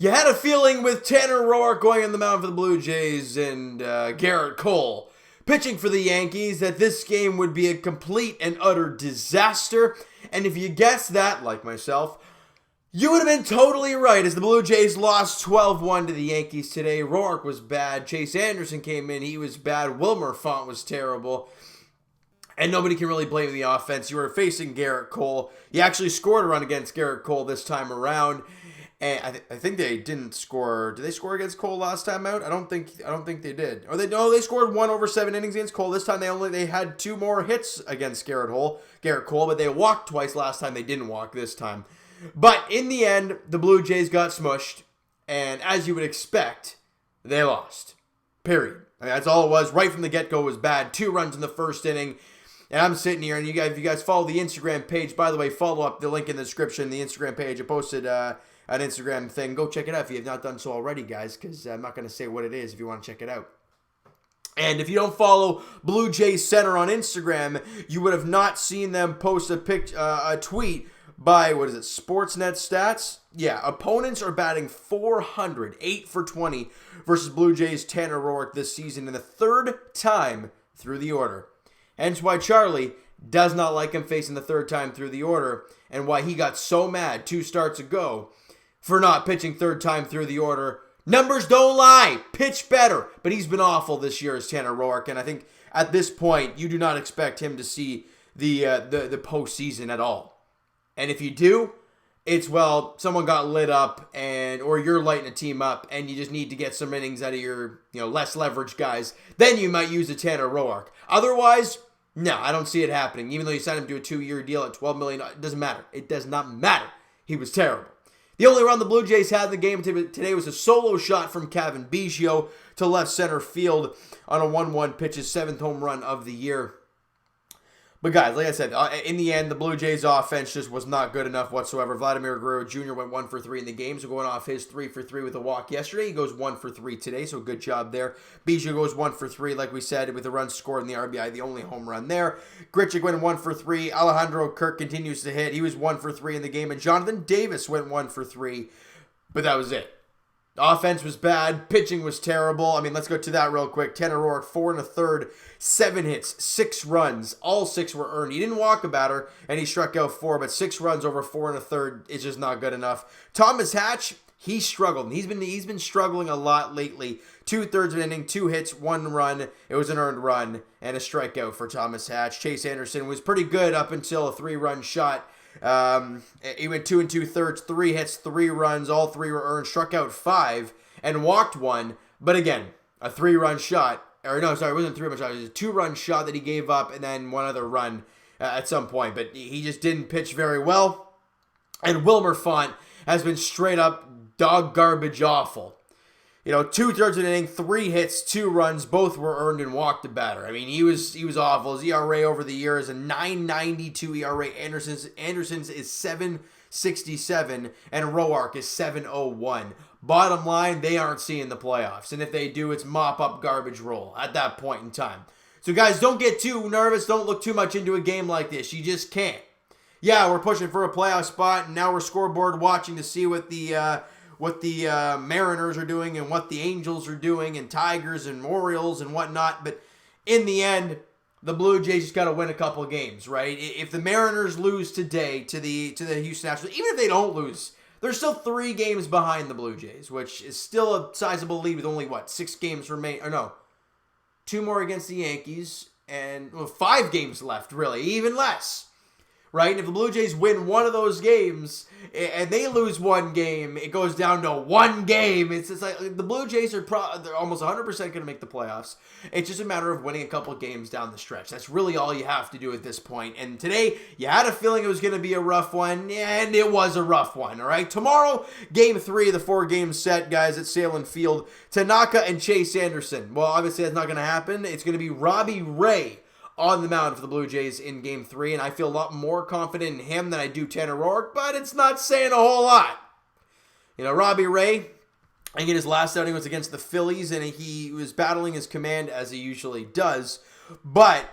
You had a feeling with Tanner Roark going on the mound for the Blue Jays and Garrett Cole pitching for the Yankees that this game would be a complete and utter disaster. And if you guessed that, like myself, you would have been totally right as the Blue Jays lost 12-1 to the Yankees today. Roark was bad. Chase Anderson came in. He was bad. Wilmer Font was terrible. And nobody can really blame the offense. You were facing Garrett Cole. You actually scored a run against Garrett Cole this time around. And I think they didn't score. Did they score against Cole last time out? I don't think they did. Or they scored 1 over 7 innings against Cole. This time they had 2 more hits against Garrett Cole, but they walked twice last time. They didn't walk this time. But in the end, the Blue Jays got smushed, and as you would expect, they lost. Period. I mean, that's all it was. Right from the get-go was bad. 2 runs in the first inning. And I'm sitting here, and if you guys follow the Instagram page, by the way, follow up the link in the description, the Instagram page. I posted an Instagram thing. Go check it out if you have not done so already, guys, because I'm not going to say what it is if you want to check it out. And if you don't follow Blue Jays Center on Instagram, you would have not seen them post a tweet by, Sportsnet Stats? Yeah, opponents are batting .400, 8 for 20 versus Blue Jays Tanner Roark this season in the 3rd time through the order. Hence why Charlie does not like him facing the 3rd time through the order, and why he got so mad 2 starts ago for not pitching 3rd time through the order. Numbers don't lie. Pitch better. But he's been awful this year as Tanner Roark, and I think at this point you do not expect him to see the postseason at all. And if you do, it's, someone got lit up or you're lighting a team up and you just need to get some innings out of your, less leveraged guys. Then you might use a Tanner Roark. Otherwise, no, I don't see it happening. Even though you signed him to a 2-year deal at $12 million, it doesn't matter. It does not matter. He was terrible. The only run the Blue Jays had in the game today was a solo shot from Kevin Biggio to left center field on a 1-1 pitch, his 7th home run of the year. But guys, like I said, in the end, the Blue Jays offense just was not good enough whatsoever. Vladimir Guerrero Jr. went 1 for 3 in the game, so going off his 3 for 3 with a walk yesterday, he goes 1 for 3 today, so good job there. Biggio goes 1 for 3, like we said, with a run scored in the RBI, the only home run there. Grichuk went 1 for 3. Alejandro Kirk continues to hit. He was 1 for 3 in the game, and Jonathan Davis went 1 for 3, but that was it. Offense was bad. Pitching was terrible. I mean, let's go to that real quick. Tanner Roark, 4 1/3, 7 hits, 6 runs. All 6 were earned. He didn't walk a batter, and he struck out 4, but 6 runs over 4 1/3 is just not good enough. Thomas Hatch, he struggled. He's been struggling a lot lately. 2/3 of an inning, 2 hits, 1 run. It was an earned run and a strikeout for Thomas Hatch. Chase Anderson was pretty good up until a 3-run shot. He went 2 2/3, 3 hits, 3 runs, all 3 were earned, struck out 5, and walked 1. But again, a 3-run shot, or no, sorry, it wasn't a 3-run shot, it was a 2-run shot that he gave up, and then 1 other run at some point. But he just didn't pitch very well. And Wilmer Font has been straight up dog garbage awful. 2/3 of an inning, 3 hits, 2 runs, both were earned and walked a batter. I mean, he was awful. His ERA over the year is a 9.92 ERA. Anderson's is 7.67, and Roark is 7.01. Bottom line, they aren't seeing the playoffs, and if they do, it's mop-up garbage roll at that point in time. So guys, don't get too nervous. Don't look too much into a game like this. You just can't. Yeah, we're pushing for a playoff spot, and now we're scoreboard watching to see what the Mariners are doing and what the Angels are doing and Tigers and Orioles and whatnot. But in the end, the Blue Jays just got to win a couple of games, right? If the Mariners lose today to the Houston Astros, even if they don't lose, they're still 3 games behind the Blue Jays, which is still a sizable lead with only, 6 games remaining. Or no, 2 more against the Yankees and 5 games left, really, even less. Right? And if the Blue Jays win one of those games and they lose 1 game, it goes down to 1 game. It's just like the Blue Jays they're almost 100% going to make the playoffs. It's just a matter of winning a couple games down the stretch. That's really all you have to do at this point. And today, you had a feeling it was going to be a rough one, and it was a rough one, all right? Tomorrow, Game 3 of the 4-game set, guys, at Salem Field. Tanaka and Chase Anderson. Well, obviously that's not going to happen. It's going to be Robbie Ray on the mound for the Blue Jays in Game 3, and I feel a lot more confident in him than I do Tanner Roark, but it's not saying a whole lot. Robbie Ray, I think his last outing was against the Phillies, and he was battling his command as he usually does, but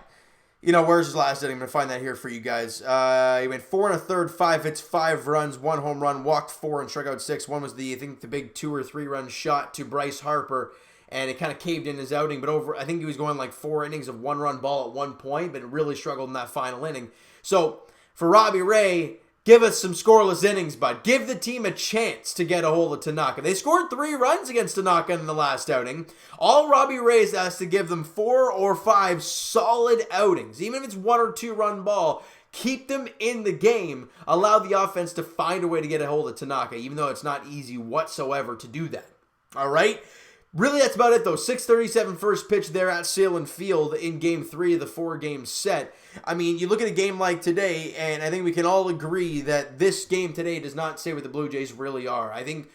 Where's his last inning? I'm going to find that here for you guys. He went 4 1/3, 5 hits, 5 runs, 1 home run, walked 4, and struck out 6. One was I think the big 2 or 3 run shot to Bryce Harper, and it kind of caved in his outing. But I think he was going like 4 innings of 1-run ball at one point, but it really struggled in that final inning. So for Robbie Ray, give us some scoreless innings, bud. Give the team a chance to get a hold of Tanaka. They scored 3 runs against Tanaka in the last outing. All Robbie Ray's has to give them 4 or 5 solid outings. Even if it's 1 or 2 run ball, keep them in the game. Allow the offense to find a way to get a hold of Tanaka, even though it's not easy whatsoever to do that. All right? Really, that's about it, though. 6:37 first pitch there at Salem Field in Game 3 of the 4-game set. I mean, you look at a game like today, and I think we can all agree that this game today does not say what the Blue Jays really are. I think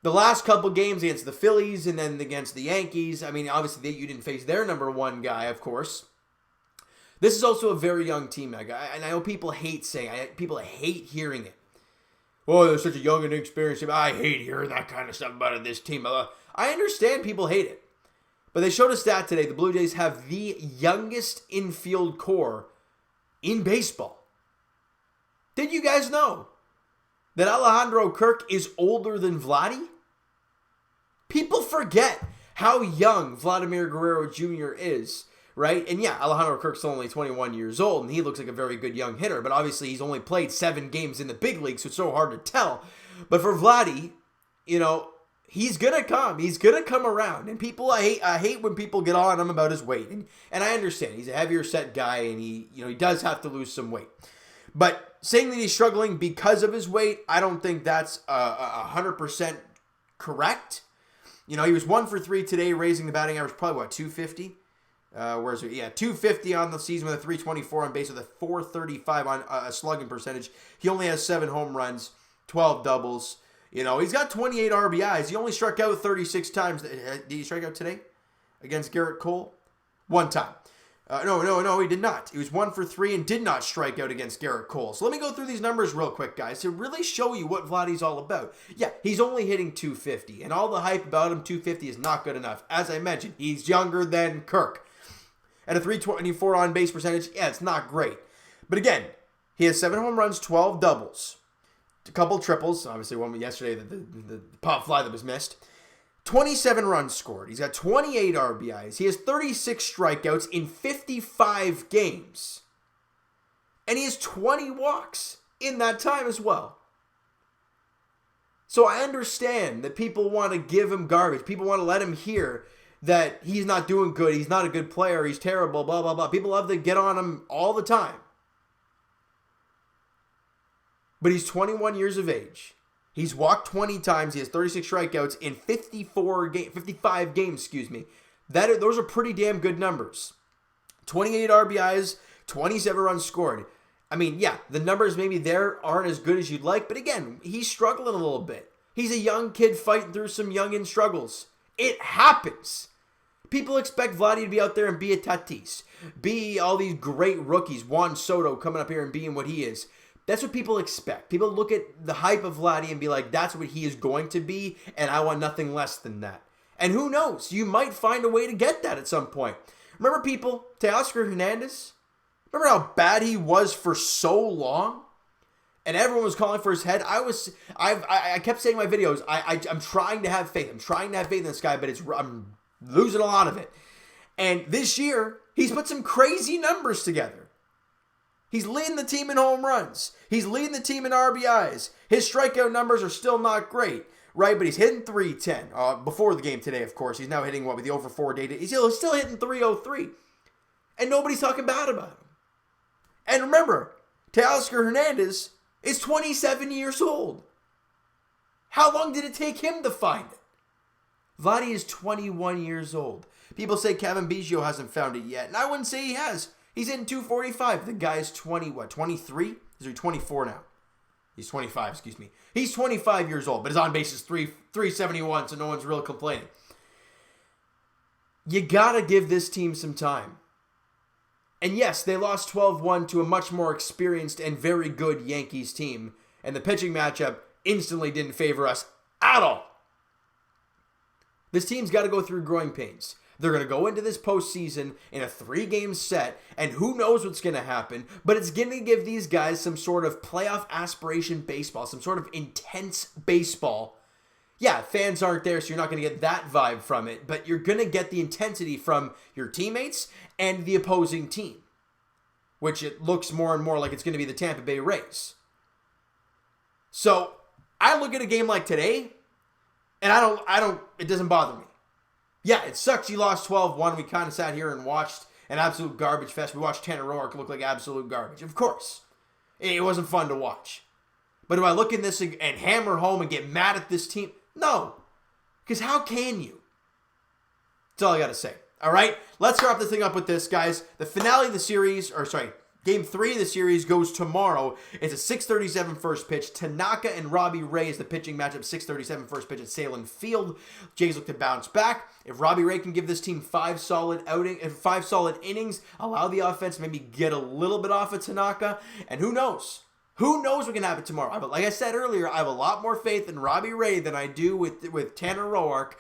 the last couple games against the Phillies and then against the Yankees, I mean, obviously you didn't face their number 1 guy, of course. This is also a very young team, and I know people hate saying it. People hate hearing it. Oh, they're such a young and inexperienced team. I hate hearing that kind of stuff about this team. I understand people hate it. But they showed a stat today. The Blue Jays have the youngest infield core in baseball. Did you guys know that Alejandro Kirk is older than Vladdy? People forget how young Vladimir Guerrero Jr. is, right? And yeah, Alejandro Kirk's only 21 years old, and he looks like a very good young hitter. But obviously, he's only played 7 games in the big league, so it's so hard to tell. But for Vladdy, he's gonna come. He's gonna come around, and I hate when people get on him about his weight, and I understand he's a heavier set guy, and he does have to lose some weight. But saying that he's struggling because of his weight, I don't think that's 100% correct. He was 1 for 3 today, raising the batting average probably 250. 250 on the season with a 324 on base with a 435 on a slugging percentage. He only has 7 home runs, 12 doubles. He's got 28 RBIs. He only struck out 36 times. Did he strike out today against Garrett Cole? 1 time. No, he did not. He was 1 for 3 and did not strike out against Garrett Cole. So let me go through these numbers real quick, guys, to really show you what Vladdy's all about. Yeah, he's only hitting 250, and all the hype about him, 250 is not good enough. As I mentioned, he's younger than Kirk. At a 324 on base percentage, yeah, it's not great. But again, he has 7 home runs, 12 doubles. A couple triples, obviously one yesterday, the pop fly that was missed. 27 runs scored. He's got 28 RBIs. He has 36 strikeouts in 55 games. And he has 20 walks in that time as well. So I understand that people want to give him garbage. People want to let him hear that he's not doing good, he's not a good player, he's terrible, blah, blah, blah. People love to get on him all the time. But he's 21 years of age. He's walked 20 times. He has 36 strikeouts in 55 games, Those are pretty damn good numbers. 28 RBIs, 27 runs scored. I mean, yeah, the numbers maybe there aren't as good as you'd like, but again, he's struggling a little bit. He's a young kid fighting through some youngin' struggles. It happens. People expect Vladdy to be out there and be a Tatis, be all these great rookies, Juan Soto coming up here and being what he is. That's what people expect. People look at the hype of Vladdy and be like, that's what he is going to be, and I want nothing less than that. And who knows? You might find a way to get that at some point. Remember people, Teoscar Hernandez? Remember how bad he was for so long? And everyone was calling for his head. I kept saying in my videos, I'm trying to have faith. I'm trying to have faith in this guy, but I'm losing a lot of it. And this year, he's put some crazy numbers together. He's leading the team in home runs. He's leading the team in RBIs. His strikeout numbers are still not great, right? But he's hitting 310. Before the game today, of course. He's now hitting, with the over 4 day. He's still hitting 303. And nobody's talking bad about him. And remember, Teoscar Hernandez is 27 years old. How long did it take him to find it? Vladdy is 21 years old. People say Kevin Biggio hasn't found it yet, and I wouldn't say he has. He's hitting 245. The guy's 23? Is he 24 now? He's 25, He's 25 years old, but his on base is 371, so no one's really complaining. You gotta give this team some time. And yes, they lost 12-1 to a much more experienced and very good Yankees team, and the pitching matchup instantly didn't favor us at all. This team's got to go through growing pains. They're going to go into this postseason in a 3-game set, and who knows what's going to happen, but it's going to give these guys some sort of playoff aspiration baseball, some sort of intense baseball. Yeah, fans aren't there, so you're not going to get that vibe from it, but you're going to get the intensity from your teammates and the opposing team, which it looks more and more like it's going to be the Tampa Bay Rays. So I look at a game like today, and it doesn't bother me. Yeah, it sucks you lost 12-1. We kind of sat here and watched an absolute garbage fest. We watched Tanner Roark look like absolute garbage. Of course. It wasn't fun to watch. But do I look in this and hammer home and get mad at this team? No. Because how can you? That's all I got to say. All right? Let's wrap this thing up with this, guys. The finale of the series, Game 3 of the series goes tomorrow. It's a 6:37 first pitch. Tanaka and Robbie Ray is the pitching matchup. 6:37 first pitch at Salem Field. Jays look to bounce back. If Robbie Ray can give this team 5 solid innings, allow the offense to maybe get a little bit off of Tanaka, and who knows? Who knows what can happen tomorrow? But like I said earlier, I have a lot more faith in Robbie Ray than I do with Tanner Roark.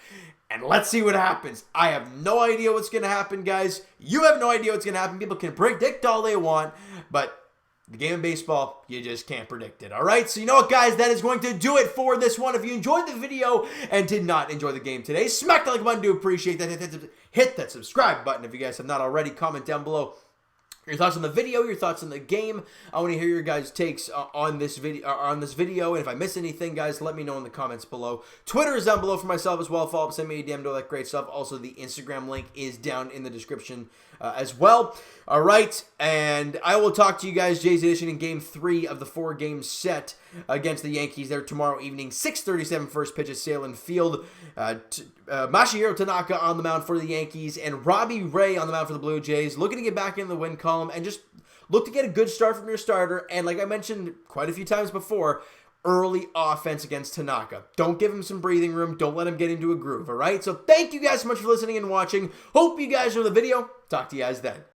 And let's see what happens. I have no idea what's going to happen, guys. You have no idea what's going to happen. People can predict all they want, but the game of baseball, you just can't predict it, all right? So you know what, guys? That is going to do it for this one. If you enjoyed the video and did not enjoy the game today, smack the like button. Do appreciate that. Hit that subscribe button if you guys have not already. Comment down below your thoughts on the video, your thoughts on the game. I want to hear your guys' takes on this video. And if I miss anything, guys, let me know in the comments below. Twitter is down below for myself as well. Follow up, send me a DM, do all that great stuff. Also, the Instagram link is down in the description as well. All right, and I will talk to you guys, Jays Edition, in Game 3 of the 4-game set against the Yankees there tomorrow evening. 6:37 first pitch at Salem Field. Masahiro Tanaka on the mound for the Yankees, and Robbie Ray on the mound for the Blue Jays, looking to get back in the win column and just look to get a good start from your starter. And like I mentioned quite a few times before, early offense against Tanaka. Don't give him some breathing room. Don't let him get into a groove, all right? So thank you guys so much for listening and watching. Hope you guys enjoyed the video. Talk to you guys then.